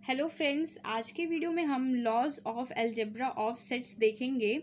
Hello friends, आज के video में हम laws of algebra of sets देखेंगे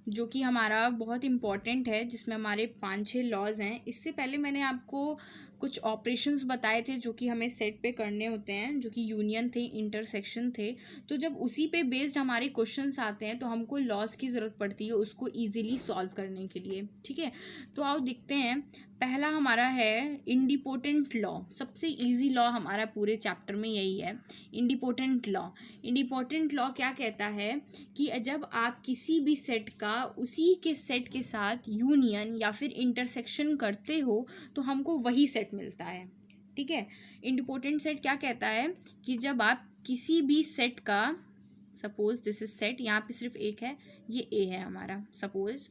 जो कि हमारा बहुत इम्पॉर्टेंट है, जिसमें हमारे 5-6 लॉज हैं। इससे पहले मैंने आपको कुछ ऑपरेशंस बताए थे जो कि हमें सेट पे करने होते हैं, जो कि यूनियन थे, इंटरसेक्शन थे। तो जब उसी पे बेस्ड हमारे क्वेश्चंस आते हैं तो हमको लॉज की ज़रूरत पड़ती है उसको ईजिली सॉल्व करने के लिए। ठीक है, तो आओ देखते हैं। पहला हमारा है इंडिपोटेंट लॉ। सबसे इजी लॉ हमारा पूरे चैप्टर में यही है, इंडिपोटेंट लॉ। इंडिपोटेंट लॉ क्या कहता है कि जब आप किसी भी सेट का उसी के सेट के साथ यूनियन या फिर इंटरसेक्शन करते हो तो हमको वही सेट मिलता है। ठीक है, इंडिपोटेंट सेट क्या कहता है कि जब आप किसी भी सेट का, सपोज दिस इज सेट, यहाँ पे सिर्फ एक है, ये ए है हमारा सपोज।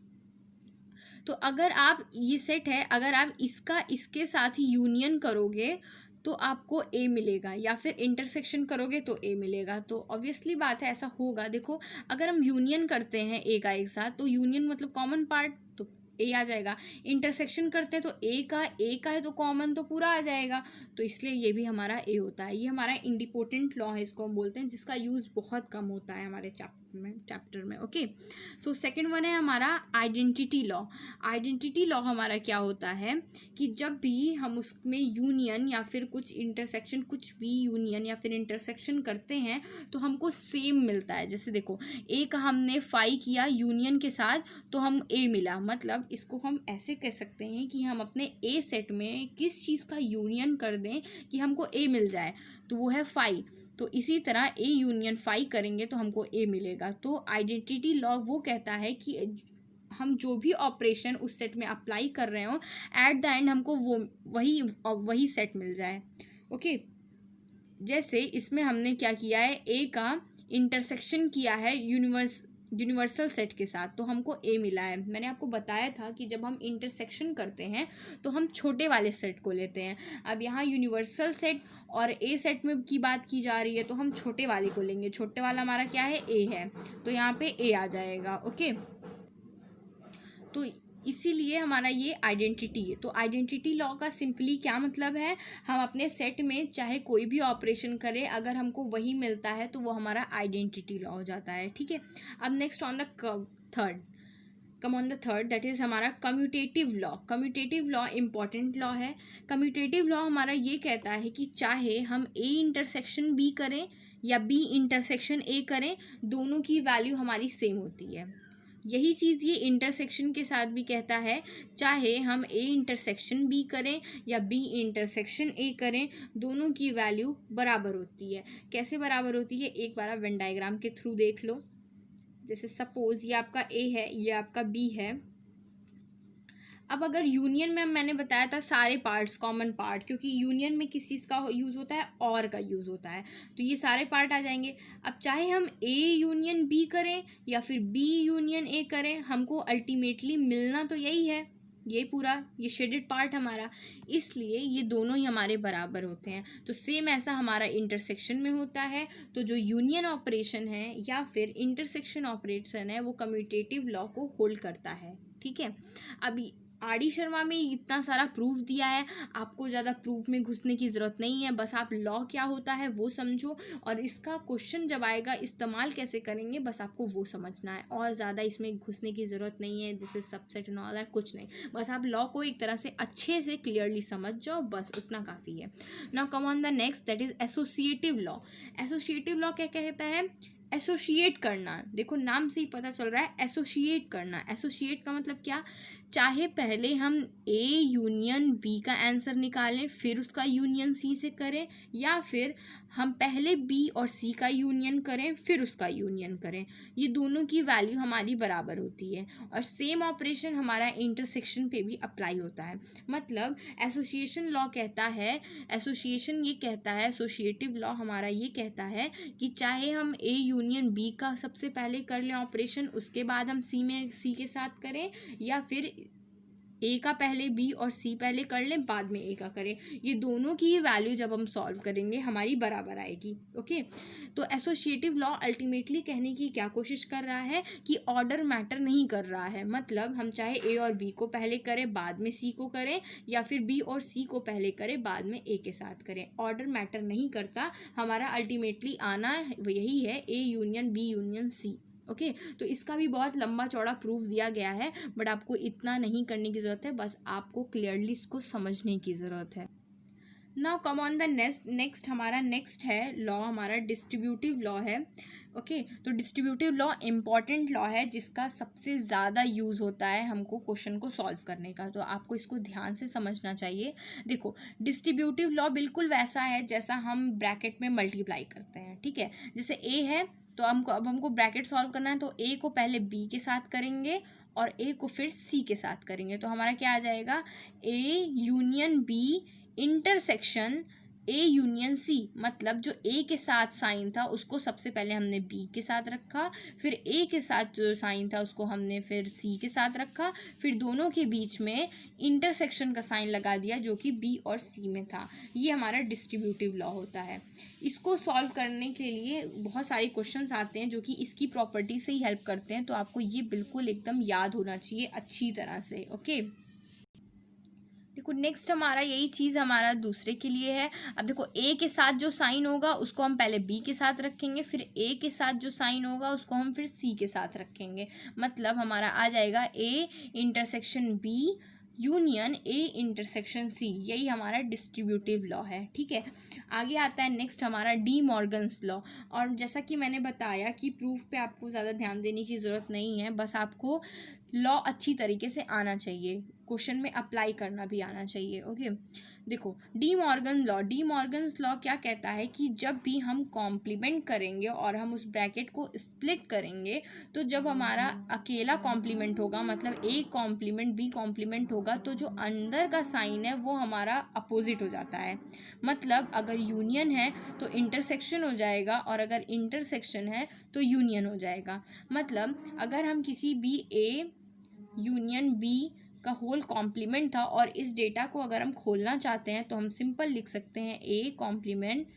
तो अगर आप, ये सेट है, अगर आप इसका इसके साथ ही यूनियन करोगे तो आपको ए मिलेगा, या फिर इंटरसेक्शन करोगे तो ए मिलेगा। तो ऑब्वियसली बात है ऐसा होगा। देखो, अगर हम यूनियन करते हैं ए का एक साथ तो यूनियन मतलब कॉमन पार्ट, तो ए आ जाएगा। इंटरसेक्शन करते हैं तो ए का है तो कॉमन तो पूरा आ जाएगा। तो इसलिए ये भी हमारा ए होता है। ये हमारा इंडिपोटेंट लॉ है, इसको हम बोलते हैं, जिसका यूज़ बहुत कम होता है हमारे चैप्टर में। ओके, तो सेकेंड वन है हमारा आइडेंटिटी लॉ। आइडेंटिटी लॉ हमारा क्या होता है कि जब भी हम उसमें यूनियन या फिर कुछ इंटरसेक्शन, कुछ भी यूनियन या फिर इंटरसेक्शन करते हैं तो हमको सेम मिलता है। जैसे देखो, ए का हमने फाई किया यूनियन के साथ तो हम ए मिला, मतलब इसको हम ऐसे कह सकते हैं कि हम अपने ए सेट में किस चीज़ का यूनियन कर दें कि हमको ए मिल जाए, तो वो है फाई। तो इसी तरह ए यूनियन फाई करेंगे तो हमको ए मिलेगा। तो आइडेंटिटी लॉ वो कहता है कि हम जो भी ऑपरेशन उस सेट में अप्लाई कर रहे हो, एट द एंड हमको वो वही सेट मिल जाए। ओके, जैसे इसमें हमने क्या किया है, ए का इंटरसेक्शन किया है यूनिवर्सल सेट के साथ तो हमको ए मिला है। मैंने आपको बताया था कि जब हम इंटरसेक्शन करते हैं तो हम छोटे वाले सेट को लेते हैं। अब यहाँ यूनिवर्सल सेट और ए सेट में की बात की जा रही है तो हम छोटे वाले को लेंगे। छोटे वाला हमारा क्या है, ए है, तो यहाँ पे ए आ जाएगा। ओके, तो इसीलिए हमारा ये आइडेंटिटी है। तो आइडेंटिटी लॉ का सिंपली क्या मतलब है, हम अपने सेट में चाहे कोई भी ऑपरेशन करें, अगर हमको वही मिलता है तो वो हमारा आइडेंटिटी लॉ हो जाता है। ठीक है, अब next on the third, come on the third, that is हमारा commutative law. Commutative law important law है। कम्यूटेटिव लॉ हमारा ये कहता है कि चाहे हम ए इंटरसेक्शन बी करें या बी इंटरसेक्शन ए करें, दोनों की वैल्यू हमारी सेम होती है। यही चीज़ ये इंटरसेक्शन के साथ भी कहता है, चाहे हम ए इंटरसेक्शन बी करें या बी इंटरसेक्शन ए करें, दोनों की वैल्यू बराबर होती है। कैसे बराबर होती है, एक बार आप वेन डायग्राम के थ्रू देख लो। जैसे सपोज ये आपका ए है, ये आपका बी है। अब अगर यूनियन में मैंने बताया था सारे पार्ट्स कॉमन पार्ट, क्योंकि यूनियन में किस चीज़ का यूज़ होता है, और का यूज़ होता है, तो ये सारे पार्ट आ जाएंगे। अब चाहे हम ए यूनियन बी करें या फिर बी यूनियन ए करें, हमको अल्टीमेटली मिलना तो यही है, ये पूरा ये शेडेड पार्ट हमारा, इसलिए ये दोनों ही हमारे बराबर होते हैं। तो सेम ऐसा हमारा इंटरसेक्शन में होता है। तो जो यूनियन ऑपरेशन है या फिर इंटरसेक्शन ऑपरेशन है वो कम्यूटेटिव लॉ को होल्ड करता है। ठीक है, अभी आर डी शर्मा में इतना सारा प्रूफ दिया है, आपको ज़्यादा प्रूफ में घुसने की ज़रूरत नहीं है, बस आप लॉ क्या होता है वो समझो, और इसका क्वेश्चन जब आएगा इस्तेमाल कैसे करेंगे बस आपको वो समझना है, और ज़्यादा इसमें घुसने की ज़रूरत नहीं है। This is subset and all that, कुछ नहीं, बस आप लॉ को एक तरह से अच्छे से क्लियरली समझ जाओ, बस उतना काफ़ी है। Now come on the next, that is associative law. Associative law क्या कहता है, एसोशिएट करना। देखो नाम से ही पता चल रहा है, एसोशिएट करना। एसोशिएट का मतलब क्या, चाहे पहले हम ए यूनियन बी का आंसर निकालें फिर उसका यूनियन सी से करें, या फिर हम पहले बी और सी का यूनियन करें फिर उसका यूनियन करें, ये दोनों की वैल्यू हमारी बराबर होती है। और सेम ऑपरेशन हमारा इंटरसेक्शन पे भी अप्लाई होता है। मतलब एसोसिएशन लॉ कहता है, एसोसिएशन ये कहता है, एसोसिएटिव लॉ हमारा ये कहता है कि चाहे हम ए यूनियन बी का सबसे पहले कर लें ऑपरेशन, उसके बाद हम सी में सी के साथ करें, या फिर ए का पहले बी और सी पहले कर लें, बाद में ए का करें। ये दोनों की वैल्यू जब हम सॉल्व करेंगे हमारी बराबर आएगी। ओके, तो एसोसिएटिव लॉ अल्टीमेटली कहने की क्या कोशिश कर रहा है कि ऑर्डर मैटर नहीं कर रहा है। मतलब हम चाहे ए और बी को पहले करें बाद में सी को करें, या फिर बी और सी को पहले करें बाद में ए के साथ करें, ऑर्डर मैटर नहीं करता। हमारा अल्टीमेटली आना यही है, a union b union c. Okay, तो इसका भी बहुत लंबा चौड़ा प्रूफ दिया गया है, बट आपको इतना नहीं करने की ज़रूरत है, बस आपको क्लियरली इसको समझने की ज़रूरत है। Now come on the next हमारा नेक्स्ट है लॉ, हमारा डिस्ट्रीब्यूटिव लॉ है। ओके, तो डिस्ट्रीब्यूटिव लॉ इम्पॉर्टेंट लॉ है जिसका सबसे ज़्यादा यूज़ होता है हमको क्वेश्चन को सॉल्व करने का, तो आपको इसको ध्यान से समझना चाहिए। देखो, डिस्ट्रीब्यूटिव लॉ बिल्कुल वैसा है जैसा हम ब्रैकेट में मल्टीप्लाई करते हैं। ठीक है, जैसे ए है तो हमको ब्रैकेट सॉल्व करना है, तो ए को पहले बी के साथ करेंगे और ए को फिर सी के साथ करेंगे, तो हमारा क्या आ जाएगा, A union B intersection A union C. मतलब जो ए के साथ साइन था उसको सबसे पहले हमने बी के साथ रखा, फिर ए के साथ जो साइन था उसको हमने फिर सी के साथ रखा, फिर दोनों के बीच में इंटरसेक्शन का साइन लगा दिया जो कि बी और सी में था। ये हमारा डिस्ट्रीब्यूटिव लॉ होता है। इसको सॉल्व करने के लिए बहुत सारे क्वेश्चंस आते हैं जो कि इसकी प्रॉपर्टी से ही हेल्प करते हैं, तो आपको ये बिल्कुल एकदम याद होना चाहिए अच्छी तरह से। ओके, देखो नेक्स्ट हमारा यही चीज़ हमारा दूसरे के लिए है। अब देखो, ए के साथ जो साइन होगा उसको हम पहले बी के साथ रखेंगे, फिर ए के साथ जो साइन होगा उसको हम फिर सी के साथ रखेंगे। मतलब हमारा आ जाएगा A intersection B union A intersection C. यही हमारा डिस्ट्रीब्यूटिव लॉ है। ठीक है, आगे आता है नेक्स्ट हमारा डी मॉर्गन्स लॉ। और जैसा कि मैंने बताया कि प्रूफ पे आपको ज़्यादा ध्यान देने की ज़रूरत नहीं है, बस आपको लॉ अच्छी तरीके से आना चाहिए, क्वेश्चन में अप्लाई करना भी आना चाहिए। ओके, देखो डी मॉर्गन्स लॉ क्या कहता है कि जब भी हम कॉम्प्लीमेंट करेंगे और हम उस ब्रैकेट को स्प्लिट करेंगे, तो जब हमारा अकेला कॉम्प्लीमेंट होगा, मतलब ए कॉम्प्लीमेंट बी कॉम्प्लीमेंट होगा, तो जो अंदर का साइन है वो हमारा अपोजिट हो जाता है। मतलब अगर यूनियन है तो इंटरसेक्शन हो जाएगा, और अगर इंटरसेक्शन है तो यूनियन हो जाएगा। मतलब अगर हम किसी भी ए यूनियन बी का होल कॉम्प्लीमेंट था और इस डेटा को अगर हम खोलना चाहते हैं तो हम सिंपल लिख सकते हैं A complement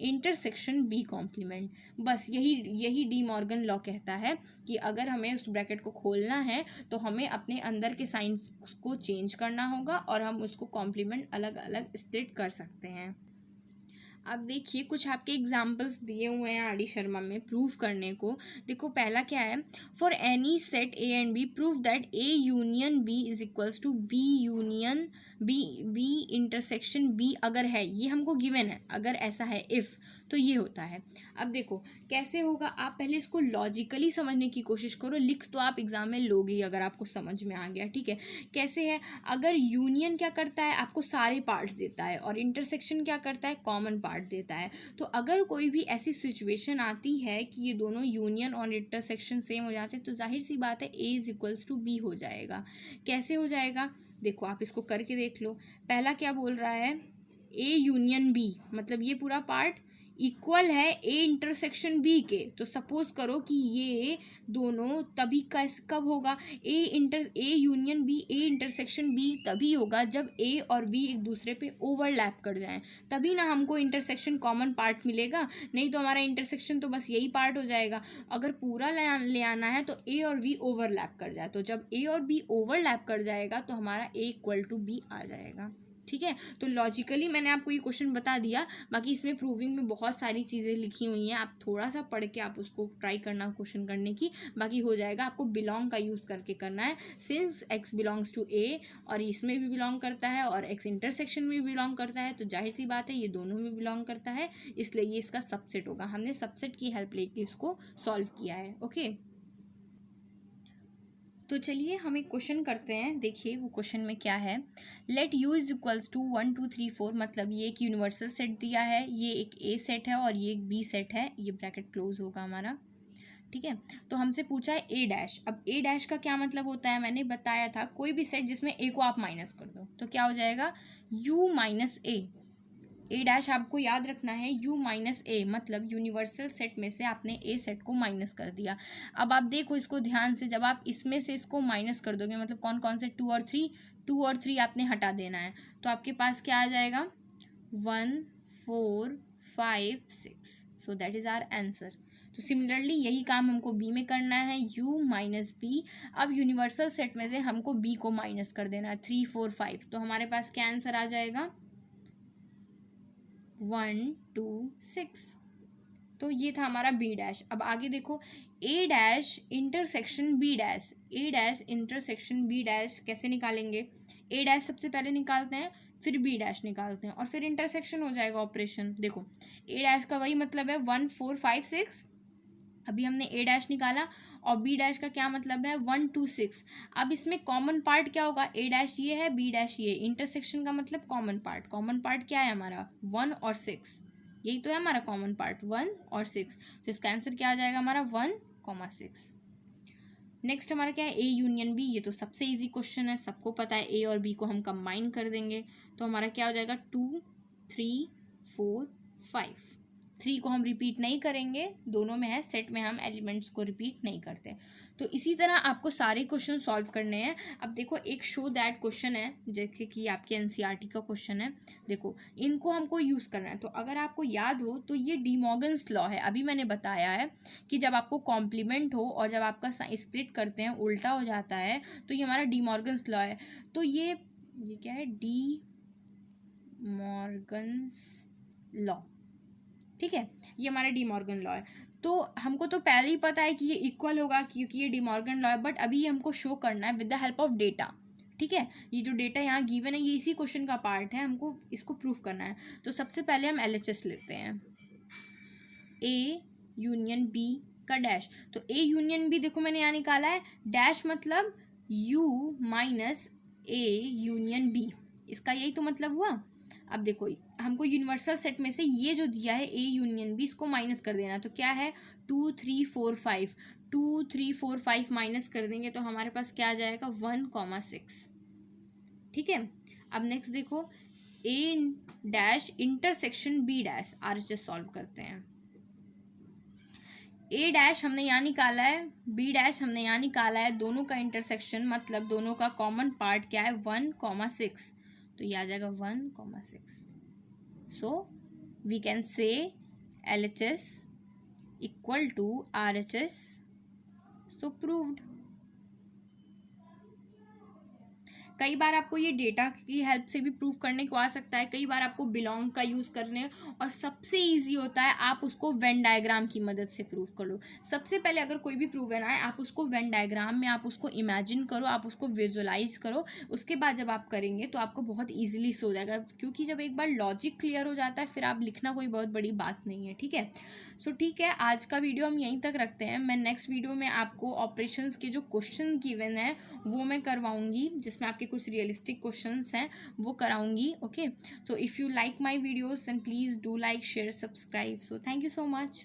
intersection B complement. बस यही डी मॉर्गन लॉ कहता है कि अगर हमें उस ब्रैकेट को खोलना है तो हमें अपने अंदर के साइन को चेंज करना होगा और हम उसको कॉम्प्लीमेंट अलग अलग स्प्लिट कर सकते हैं। अब देखिए कुछ आपके एग्जाम्पल्स दिए हुए हैं आर डी शर्मा में प्रूफ करने को। देखो पहला क्या है, for any set A and B prove that A union B is equals to B union B intersection B. अगर है, ये हमको गिवन है, अगर ऐसा है इफ़, तो ये होता है। अब देखो कैसे होगा, आप पहले इसको लॉजिकली समझने की कोशिश करो। लिख तो आप एग्जाम में लोगे ही अगर आपको समझ में आ गया। ठीक है, कैसे है, अगर यूनियन क्या करता है, आपको सारे पार्ट्स देता है, और इंटरसेक्शन क्या करता है, कॉमन पार्ट देता है। तो अगर कोई भी ऐसी सिचुएशन आती है कि ये दोनों यूनियन और इंटरसेक्शन सेम हो जाते हैं, तो जाहिर सी बात है ए इज इक्वल्स टू बी हो जाएगा। कैसे हो जाएगा, देखो आप इसको करके देख लो। पहला क्या बोल रहा है, ए यूनियन बी, मतलब ये पूरा पार्ट इक्वल है ए इंटरसेक्शन बी के। तो सपोज करो कि ये दोनों तभी कब होगा, A union B A intersection B तभी होगा जब ए और बी एक दूसरे पे ओवरलैप कर जाएं, तभी ना हमको इंटरसेक्शन कॉमन पार्ट मिलेगा। नहीं तो हमारा इंटरसेक्शन तो बस यही पार्ट हो जाएगा। अगर पूरा ले आना है तो ए और बी ओवरलैप कर जाए, तो जब ए और बी ओवरलैप कर जाएगा तो हमारा ए इक्वल टू बी आ जाएगा। ठीक है, तो लॉजिकली मैंने आपको ये क्वेश्चन बता दिया, बाकी इसमें प्रूविंग में बहुत सारी चीज़ें लिखी हुई हैं, आप थोड़ा सा पढ़ के आप उसको ट्राई करना क्वेश्चन करने की, बाकी हो जाएगा। आपको बिलोंग का यूज़ करके करना है, सिंस एक्स बिलोंग्स टू ए और इसमें भी बिलोंग करता है और एक्स इंटरसेक्शन में भी बिलोंग करता है, तो जाहिर सी बात है ये दोनों में बिलोंग करता है, इसलिए ये इसका सबसेट होगा। हमने सबसेट की हेल्प लेके इसको सॉल्व किया है। ओके, तो चलिए हम एक क्वेश्चन करते हैं। देखिए वो क्वेश्चन में क्या है, let U is equals to 1 2 3 4। मतलब ये एक यूनिवर्सल सेट दिया है, ये एक ए सेट है और ये एक बी सेट है, ये ब्रैकेट क्लोज होगा हमारा। ठीक है, तो हमसे पूछा है ए डैश। अब ए डैश का क्या मतलब होता है, मैंने बताया था कोई भी सेट जिसमें ए को आप माइनस कर दो तो क्या हो जाएगा, you minus A. A dash आपको याद रखना है, यू माइनस ए, मतलब यूनिवर्सल सेट में से आपने ए सेट को माइनस कर दिया। अब आप देखो इसको ध्यान से, जब आप इसमें से इसको माइनस कर दोगे, मतलब कौन कौन से 2 और 3, 2 और 3 आपने हटा देना है, तो आपके पास क्या आ जाएगा 1 4 5 6। So that is our answer. तो सिमिलरली यही काम हमको बी में करना है, u माइनस बी। अब यूनिवर्सल सेट में से हमको बी को माइनस कर देना है 3 4 5, तो हमारे पास क्या आंसर आ जाएगा 1 2 6। तो ये था हमारा बी डैश। अब आगे देखो a dash intersection b dash, A dash intersection b dash कैसे निकालेंगे, ए डैश सबसे पहले निकालते हैं, फिर बी डैश निकालते हैं और फिर इंटरसेक्शन हो जाएगा ऑपरेशन। देखो ए डैश का वही मतलब है 1 4 5 6, अभी हमने ए डैश निकाला, और बी डैश का क्या मतलब है 1 2 6। अब इसमें कॉमन पार्ट क्या होगा, ए डैश ये है, बी डैश ये, इंटरसेक्शन का मतलब कॉमन पार्ट क्या है हमारा 1 और 6, यही तो है हमारा कॉमन पार्ट 1 और 6। तो इसका आंसर क्या आ जाएगा हमारा 1,6। नेक्स्ट हमारा क्या है ए यूनियन बी, ये तो सबसे इजी क्वेश्चन है, सबको पता है ए और बी को हम कंबाइन कर देंगे, तो हमारा क्या हो जाएगा 2 3 4 5। 3 को हम रिपीट नहीं करेंगे, दोनों में है, सेट में हम एलिमेंट्स को रिपीट नहीं करते। तो इसी तरह आपको सारे क्वेश्चन सॉल्व करने हैं। अब देखो एक शो दैट क्वेश्चन है, जैसे कि आपके एनसीईआरटी का क्वेश्चन है, देखो इनको हमको यूज़ करना है। तो अगर आपको याद हो तो ये डी मॉर्गन्स लॉ है, अभी मैंने बताया है कि जब आपको कॉम्प्लीमेंट हो और जब आपका स्प्लिट करते हैं उल्टा हो जाता है, तो ये हमारा डी मॉर्गन्स लॉ है। तो ये क्या है डी मॉर्गन्स लॉ, ठीक है, ये हमारा डी मॉर्गन लॉ है। तो हमको तो पहले ही पता है कि ये इक्वल होगा क्योंकि ये डी मॉर्गन लॉ है, बट अभी ये हमको शो करना है with the help of data, ठीक है। ये जो डेटा यहाँ गिवन है ये इसी क्वेश्चन का पार्ट है, हमको इसको प्रूफ करना है। तो सबसे पहले हम LHS लेते हैं, ए यूनियन बी का डैश। तो ए यूनियन बी देखो मैंने यहाँ निकाला है, डैश मतलब u minus A union B, इसका यही तो मतलब हुआ। अब देखो हमको यूनिवर्सल सेट में से ये जो दिया है ए यूनियन बी, इसको माइनस कर देना, तो क्या है 2 3 4 5, 2 3 4 5 माइनस कर देंगे तो हमारे पास क्या आ जाएगा 1,6, ठीक है। अब नेक्स्ट देखो a dash intersection b dash, RHS solve करते हैं। ए डैश हमने यहाँ निकाला है, बी डैश हमने यहाँ निकाला है, दोनों का इंटरसेक्शन मतलब दोनों का कॉमन पार्ट क्या है 1,6, तो ये आ जाएगा 1,6। So we can say LHS equal to RHS, so proved. कई बार आपको ये डेटा की हेल्प से भी प्रूव करने को आ सकता है, कई बार आपको बिलोंग का यूज़ करने, और सबसे इजी होता है आप उसको वेन डायग्राम की मदद से प्रूव कर लो। सबसे पहले अगर कोई भी प्रूवन आए आप उसको वेन डायग्राम में आप उसको इमेजिन करो, आप उसको विजुअलाइज करो, उसके बाद जब आप करेंगे तो आपको बहुत ईजिली से हो जाएगा, क्योंकि जब एक बार लॉजिक क्लियर हो जाता है फिर आप लिखना कोई बहुत बड़ी बात नहीं है, ठीक है। सो ठीक है, आज का वीडियो हम यहीं तक रखते हैं। मैं नेक्स्ट वीडियो में आपको ऑपरेशंस के जो क्वेश्चन गिवन है वो मैं करवाऊंगी, जिसमें आपके कुछ रियलिस्टिक क्वेश्चंस हैं वो कराऊंगी, okay. So if you like my videos then please do like share subscribe. So thank you so much.